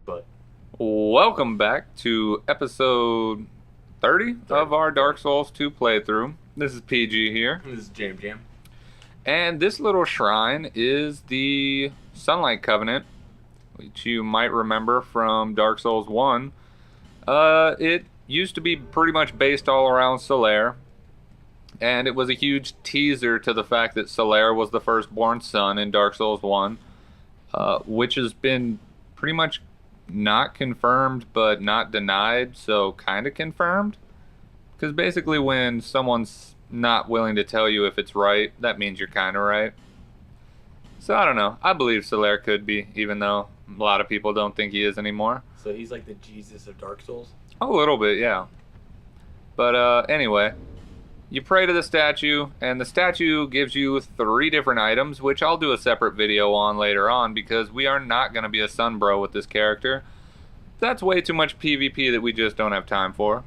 But Welcome back to episode 30 of our Dark Souls 2 playthrough. This is PG here. this is Jam. And this little shrine is the Sunlight Covenant, which you might remember from Dark Souls 1. It used to be pretty much based all around Solaire, and it was a huge teaser to the fact that Solaire was the firstborn son in Dark Souls 1, which has been pretty much not confirmed but not denied, so kind of confirmed. Because basically when someone's not willing to tell you if it's right, that means you're kind of right. So I don't know. I believe Solaire could be, even though a lot of people don't think he is anymore. So he's like the Jesus of Dark Souls? A little bit, yeah. But anyway, you pray to the statue, and the statue gives you 3 different items, which I'll do a separate video on later on, because we are not going to be a sunbro with this character. That's way too much PvP that we just don't have time for.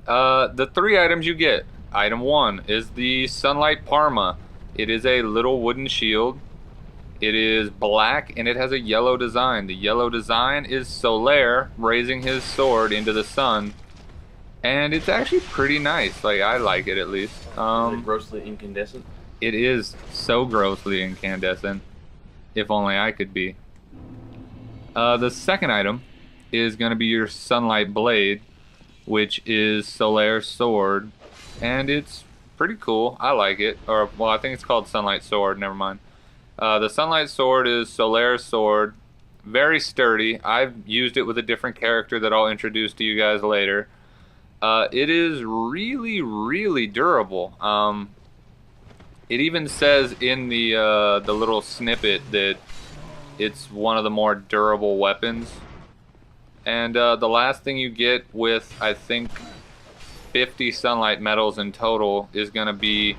The 3 items you get. Item 1 is the Sunlight Parma. It is a little wooden shield. It is black and it has a yellow design. The yellow design is Solaire raising his sword into the sun. And it's actually pretty nice. Like, I like it at least. Is it grossly incandescent? It is so grossly incandescent. If only I could be. The second item is going to be your Sunlight Blade, which is Solaire's sword. And it's pretty cool. I like it. Or, well, I think it's called Sunlight Sword. Never mind. The Sunlight Sword is Solaire's sword. Very sturdy. I've used it with a different character that I'll introduce to you guys later. It is really, really durable. It even says in the little snippet that it's one of the more durable weapons. And the last thing you get with, I think, 50 sunlight medals in total is going to be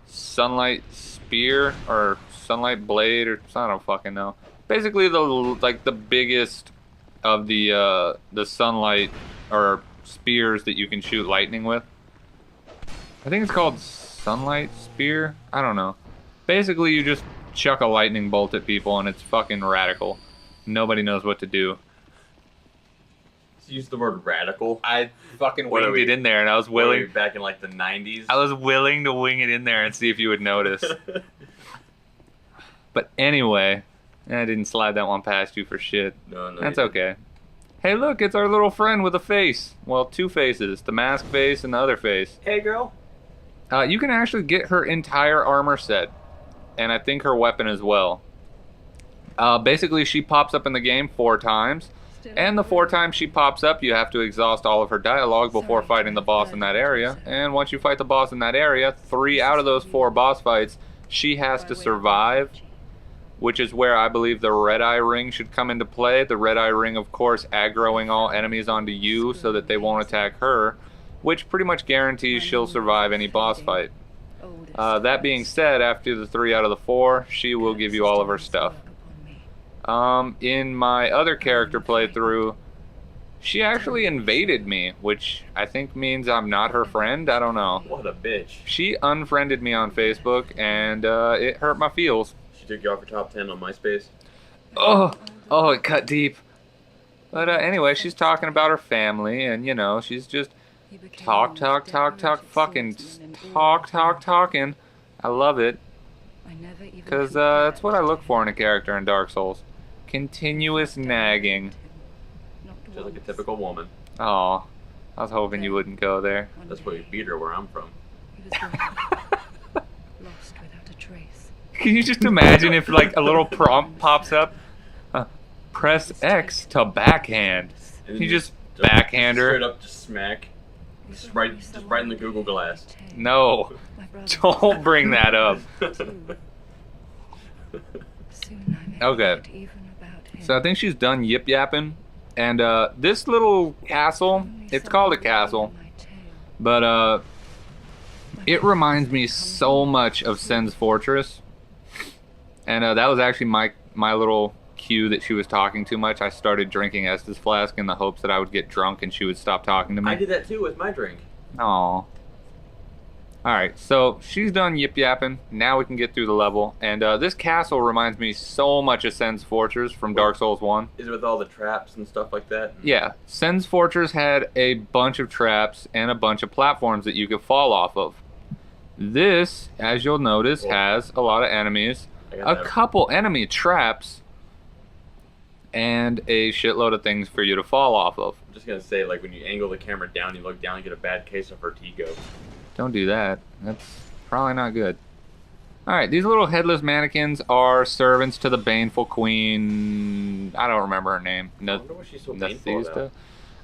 Sunlight Spear or Sunlight Blade, or I don't fucking know. Basically, the biggest of the sunlight or spears that you can shoot lightning with. I think it's called Sunlight Spear. I don't know. Basically, you just chuck a lightning bolt at people, and it's fucking radical. Nobody knows what to do. Use the word radical. I fucking winged it in there, and I was willing. Back in like the 90s. I was willing to wing it in there and see if you would notice. But anyway, I didn't slide that one past you for shit. No, that's okay. Hey, look, it's our little friend with a face. Well, 2 faces: the mask face and the other face. Hey, girl. You can actually get her entire armor set, and I think her weapon as well. Basically, she pops up in the game 4 times. And the 4 times she pops up, you have to exhaust all of her dialogue before fighting the boss in that area. And once you fight the boss in that area, 3 out of those 4 boss fights, she has to survive. Which is where I believe the Red Eye Ring should come into play. The Red Eye Ring, of course, aggroing all enemies onto you so that they won't attack her. Which pretty much guarantees she'll survive any boss fight. That being said, after the 3 out of the 4, she will give you all of her stuff. In my other character playthrough, she actually invaded me, which I think means I'm not her friend. I don't know. What a bitch. She unfriended me on Facebook, and it hurt my feels. She took you off your top 10 on MySpace. Oh, it cut deep. But anyway, she's talking about her family, and you know, she's just talking. I love it. Because that's what I look for in a character in Dark Souls. Continuous nagging. Just like a typical woman. Oh, I was hoping you wouldn't go there. That's why you beat her where I'm from. Can you just imagine if like a little prompt pops up? Press X to backhand. And you just backhand her. Straight up, just smack. Just right in the Google Glass. No, don't bring that up. Okay. So I think she's done yip-yapping. And this little castle, it's called a castle. But it reminds me so much of Sen's Fortress. And that was actually my little cue that she was talking too much. I started drinking Estes Flask in the hopes that I would get drunk and she would stop talking to me. I did that too with my drink. Aw. Alright, so she's done yip-yapping. Now we can get through the level. And this castle reminds me so much of Sen's Fortress from Dark Souls 1. Is it with all the traps and stuff like that? Yeah, Sen's Fortress had a bunch of traps and a bunch of platforms that you could fall off of. This, as you'll notice, has a lot of enemies, a couple enemy traps, and a shitload of things for you to fall off of. I'm just gonna say, like, when you angle the camera down, you look down, you get a bad case of vertigo. Don't do that. That's probably not good. Alright, these little headless mannequins are servants to the baneful queen. I don't remember her name. I wonder what she's so baneful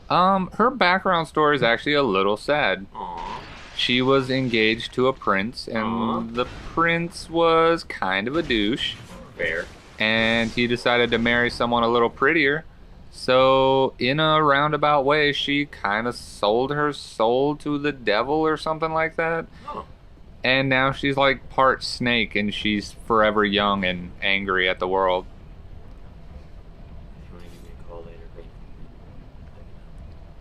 about. Her background story is actually a little sad. Aww. She was engaged to a prince, and the prince was kind of a douche. Fair. And he decided to marry someone a little prettier. So, in a roundabout way, she kind of sold her soul to the devil or something like that. Oh. And now she's like part snake, and she's forever young and angry at the world. If you want to give me a call later, let me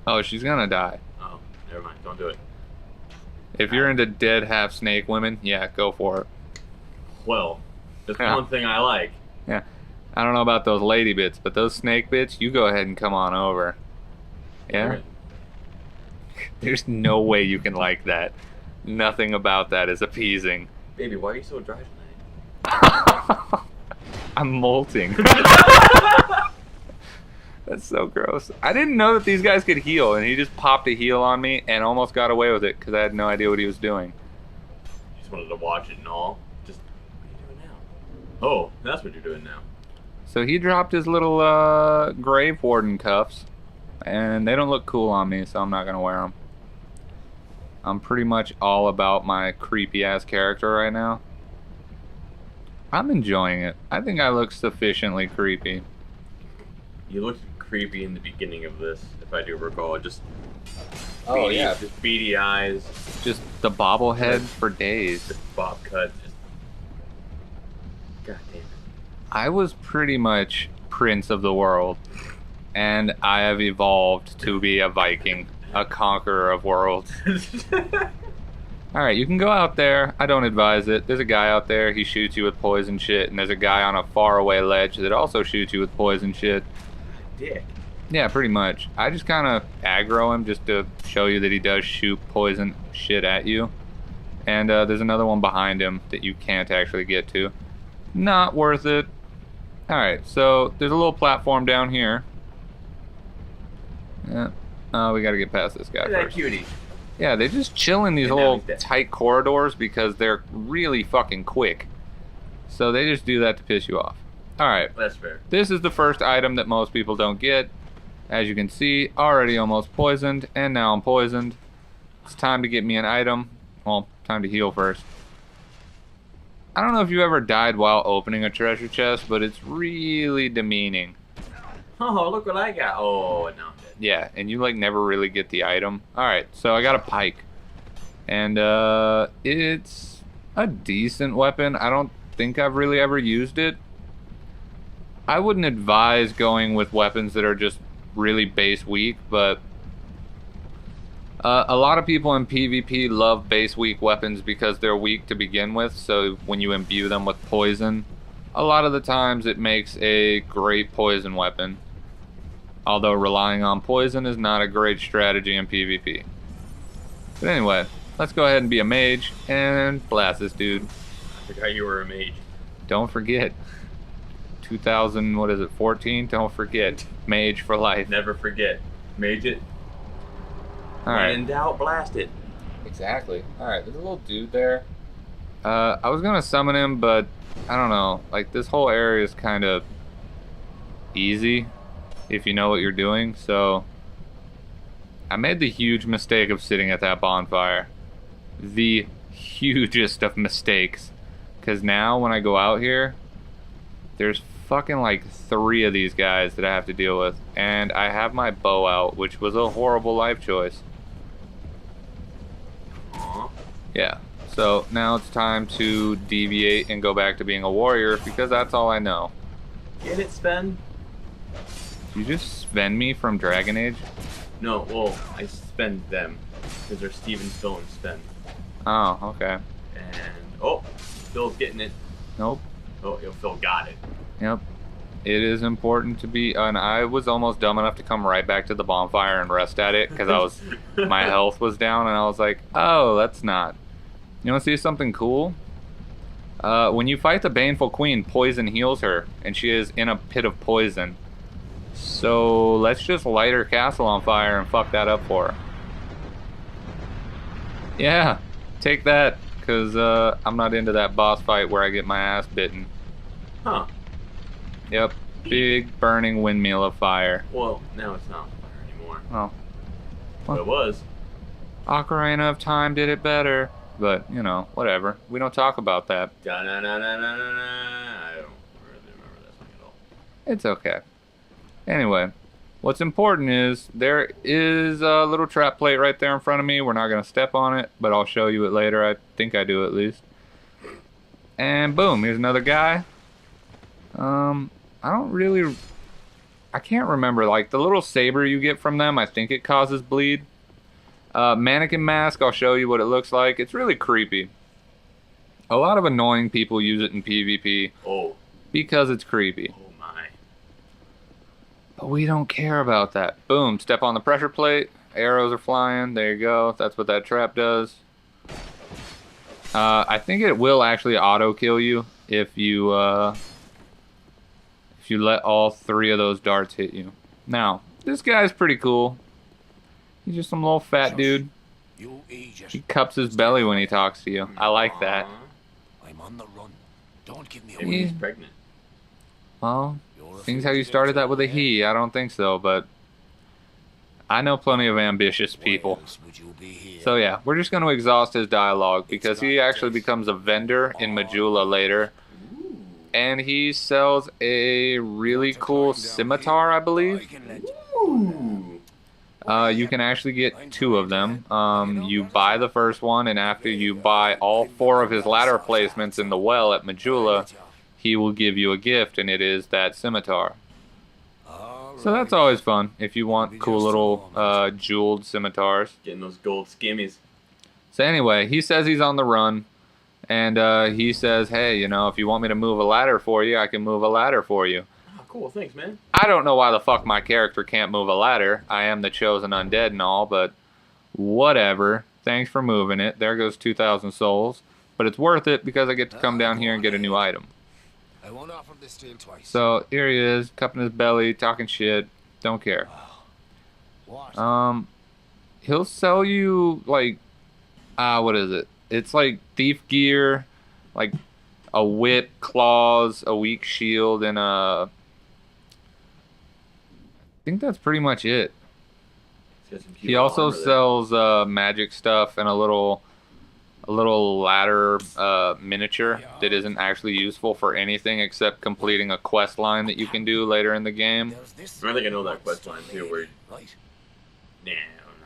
know. Oh, she's gonna die. Oh, never mind. Don't do it. If you're into dead half-snake women, yeah, go for it. Well, that's one thing I like. Yeah. I don't know about those lady bits, but those snake bits, you go ahead and come on over. Yeah? Right. There's no way you can like that. Nothing about that is appeasing. Baby, why are you so dry tonight? I'm molting. That's so gross. I didn't know that these guys could heal, and he just popped a heal on me and almost got away with it because I had no idea what he was doing. Just wanted to watch it and all. Just, what are you doing now? Oh, that's what you're doing now. So he dropped his little grave warden cuffs, and they don't look cool on me, so I'm not going to wear them. I'm pretty much all about my creepy-ass character right now. I'm enjoying it. I think I look sufficiently creepy. You looked creepy in the beginning of this, if I do recall. Just yeah. Just beady eyes. Just the bobblehead for days. Just bob cut. Just... God damn it. I was pretty much prince of the world, and I have evolved to be a Viking, a conqueror of worlds. Alright, you can go out there. I don't advise it. There's a guy out there, he shoots you with poison shit, and there's a guy on a faraway ledge that also shoots you with poison shit. Dick. Yeah, pretty much. I just kind of aggro him just to show you that he does shoot poison shit at you. And there's another one behind him that you can't actually get to. Not worth it. Alright, so there's a little platform down here. Yeah. Oh, we gotta get past this guy Look at that first. cutie. Yeah, they just chill in these And now little he's dead. tight corridors because they're really fucking quick. So they just do that to piss you off. Alright, That's fair. this is the first item that most people don't get. As you can see, already almost poisoned, and now I'm poisoned. It's time to get me an item. Well, time to heal first. I don't know if you ever died while opening a treasure chest, but it's really demeaning. Oh, look what I got. Oh, no, I'm dead. Yeah, and you like never really get the item. Alright, so I got a pike. And it's a decent weapon. I don't think I've really ever used it. I wouldn't advise going with weapons that are just really base weak, but a lot of people in PvP love base weak weapons because they're weak to begin with, so when you imbue them with poison, a lot of the times it makes a great poison weapon. Although relying on poison is not a great strategy in PvP. But anyway, let's go ahead and be a mage and blast this dude. I forgot you were a mage. Don't forget. 2000, what is it, 14? Don't forget. Mage for life. Never forget. Mage it. Alright. When in doubt, blast it. Exactly. Alright, there's a little dude there. I was gonna summon him, but I don't know. Like, this whole area is kind of easy if you know what you're doing, so I made the huge mistake of sitting at that bonfire. The hugest of mistakes. Because now, when I go out here, there's fucking like 3 of these guys that I have to deal with. And I have my bow out, which was a horrible life choice. Aww. Yeah. So now it's time to deviate and go back to being a warrior because that's all I know. Get it, Sven? You just spend me from Dragon Age? No, well, I spend them. Because they're Steven, Phil, and Sven. Oh, okay. And oh, Phil's getting it. Nope. Oh, Phil got it. Yep. It is important to be, and I was almost dumb enough to come right back to the bonfire and rest at it because my health was down, and I was like, oh, that's not. You want to see something cool? When you fight the Baneful Queen, poison heals her, and she is in a pit of poison. So let's just light her castle on fire and fuck that up for her. Yeah, take that, because I'm not into that boss fight where I get my ass bitten. Huh. Yep, big burning windmill of fire. Well, now it's not fire anymore. Oh. Well, it was. Ocarina of Time did it better. But, you know, whatever. We don't talk about that. I don't really remember that song at all. It's okay. Anyway, what's important is there is a little trap plate right there in front of me. We're not going to step on it, but I'll show you it later. I think I do at least. And boom, here's another guy. I can't remember. Like, the little saber you get from them, I think it causes bleed. Mannequin mask, I'll show you what it looks like. It's really creepy. A lot of annoying people use it in PvP. Oh. Because it's creepy. Oh my. But we don't care about that. Boom, step on the pressure plate. Arrows are flying. There you go. That's what that trap does. I think it will actually auto-kill you if you let all 3 of those darts hit you. Now, this guy's pretty cool. He's just some little fat dude. He cups his belly when he talks to you. I like that. I'm on the run. Don't give me Maybe he's pregnant. Well, seems how you started that with a he. I don't think so, but I know plenty of ambitious people. So yeah, we're just going to exhaust his dialogue because he actually becomes a vendor in Majula later. And he sells a really cool scimitar, I believe. Ooh. You can actually get 2 of them. You buy the first one, and after you buy all 4 of his ladder placements in the well at Majula, he will give you a gift, and it is that scimitar. So that's always fun if you want cool little jeweled scimitars. Getting those gold skimmies. So anyway, he says he's on the run, and he says, hey, you know, if you want me to move a ladder for you, I can move a ladder for you. Oh, cool, thanks, man. I don't know why the fuck my character can't move a ladder. I am the chosen undead and all, but whatever. Thanks for moving it. There goes 2,000 souls. But it's worth it because I get to come down here and get a new item. I won't offer this deal twice. So here he is, cupping his belly, talking shit. Don't care. He'll sell you like, what is it? It's like thief gear, like a whip, claws, a weak shield, and a. I think that's pretty much it. He also sells magic stuff and a little ladder miniature that isn't actually useful for anything except completing a quest line that you can do later in the game. I think I know that quest line too. Where,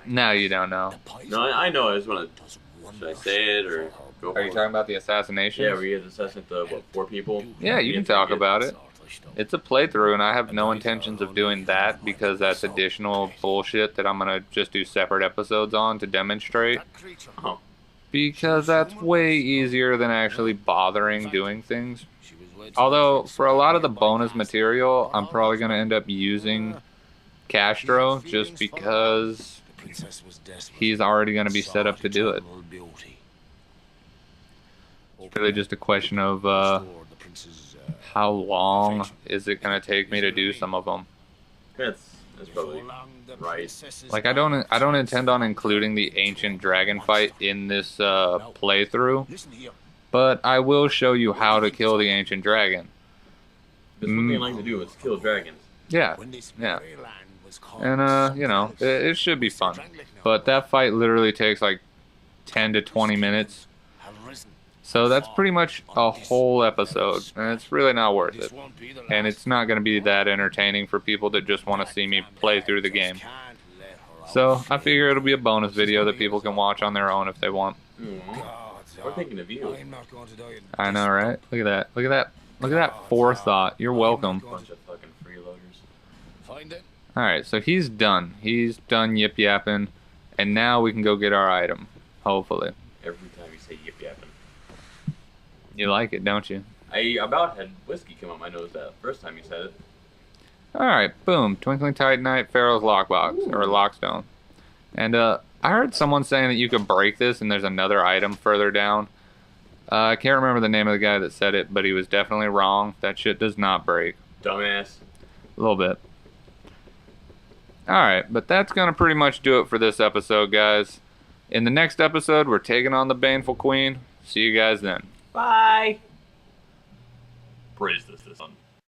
no, you don't know. No, I know. I just want to. Should I say it or go? Are you talking about the assassination? Yeah, where you assassinate the 4 people. Yeah, you can talk about it. It's a playthrough, and I have no intentions of doing that because that's additional bullshit that I'm gonna just do separate episodes on to demonstrate. Oh. Because that's way easier than actually bothering doing things. Although, for a lot of the bonus material, I'm probably going to end up using Castro just because he's already going to be set up to do it. It's really just a question of how long is it going to take me to do some of them. That's probably right. Like, I don't intend on including the ancient dragon fight in this playthrough, but I will show you how to kill the ancient dragon. That's one thing I like to do is kill dragons. Yeah, yeah. And you know, it should be fun. But that fight literally takes like 10 to 20 minutes. So that's pretty much a whole episode, and it's really not worth it. And it's not going to be that entertaining for people that just want to see me play through the game. So I figure it'll be a bonus video that people can watch on their own if they want. We're thinking of you. I know, right? Look at that. Look at that. Look at that forethought. You're welcome. Bunch of fucking freeloaders. Alright, so he's done. He's done yip-yapping, and now we can go get our item. Hopefully. every time you say yip yapping. You like it, don't you? I about had whiskey come out my nose that first time you said it. Alright, boom. Twinkling Titanite, Pharaoh's Lockbox, or Lockstone. And I heard someone saying that you could break this and there's another item further down. I can't remember the name of the guy that said it, but he was definitely wrong. That shit does not break. Dumbass. A little bit. Alright, but that's going to pretty much do it for this episode, guys. In the next episode, we're taking on the Baneful Queen. See you guys then. Bye. Praise this one.